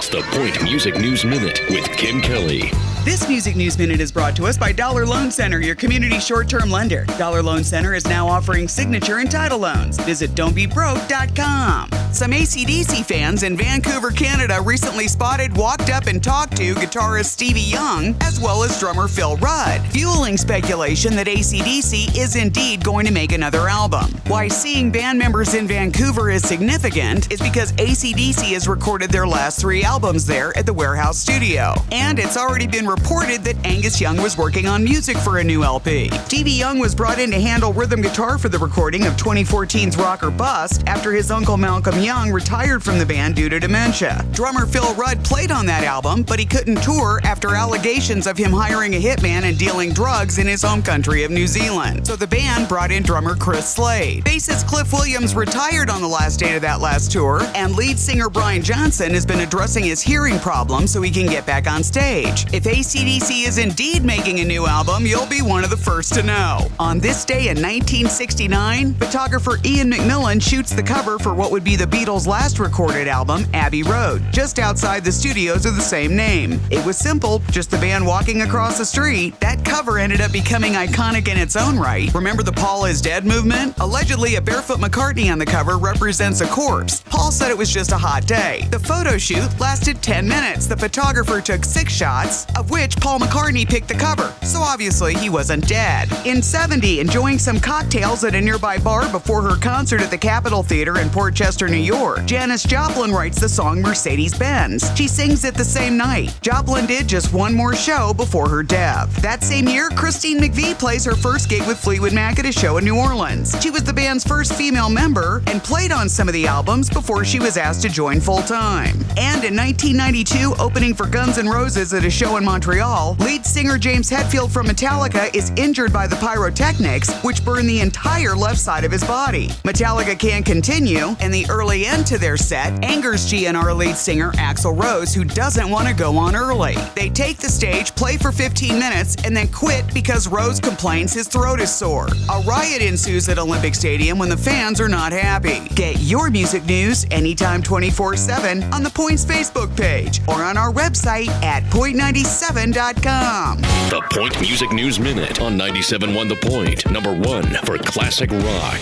It's the Point Music News Minute with Kim Kelly. This Music News Minute is brought to us by Dollar Loan Center, your community short-term lender. Dollar Loan Center is now offering signature and title loans. Visit don'tbebroke.com. Some AC/DC fans in Vancouver, Canada recently spotted, walked up and talked to guitarist Stevie Young as well as drummer Phil Rudd, fueling speculation that AC/DC is indeed going to make another album. Why seeing band members in Vancouver is significant is because AC/DC has recorded their last 3 albums there at the Warehouse Studio. And it's already been reported that Angus Young was working on music for a new LP. Stevie Young was brought in to handle rhythm guitar for the recording of 2014's Rock or Bust after his uncle Malcolm Young retired from the band due to dementia. Drummer Phil Rudd played on that album, but he couldn't tour after allegations of him hiring a hitman and dealing drugs in his home country of New Zealand. So the band brought in drummer Chris Slade. Bassist Cliff Williams retired on the last date of that last tour, and lead singer Brian Johnson has been addressing his hearing problem so he can get back on stage. If AC/DC is indeed making a new album, you'll be one of the first to know. On this day in 1969, photographer Ian McMillan shoots the cover for what would be the Beatles' last recorded album, Abbey Road, just outside the studios of the same name. It was simple, just the band walking across the street. That cover ended up becoming iconic in its own right. Remember the Paul is Dead movement? Allegedly, a barefoot McCartney on the cover represents a corpse. Paul said it was just a hot day. The photo shoot lasted 10 minutes. The photographer took 6 shots, of which Paul McCartney picked the cover, so obviously he wasn't dead. In 70, enjoying some cocktails at a nearby bar before her concert at the Capitol Theater in Port Chester, New York, Janis Joplin writes the song Mercedes-Benz. She sings it the same night. Joplin did just one more show before her death. That same year, Christine McVie plays her first gig with Fleetwood Mac at a show in New Orleans. She was the band's first female member and played on some of the albums before she was asked to join full-time. And in 1992, opening for Guns N' Roses at a show in Montreal, lead singer James Hetfield from Metallica is injured by the pyrotechnics, which burned the entire left side of his body. Metallica can't continue, and the early end to their set angers GNR lead singer Axl Rose, who doesn't want to go on early. They take the stage, play for 15 minutes, and then quit because Rose complains his throat is sore. A riot ensues at Olympic Stadium when the fans are not happy. Get your music news anytime 24/7 on the Points Facebook page or on our website at point97.com. The Point Music News Minute on 97.1 The Point, #1 for classic rock.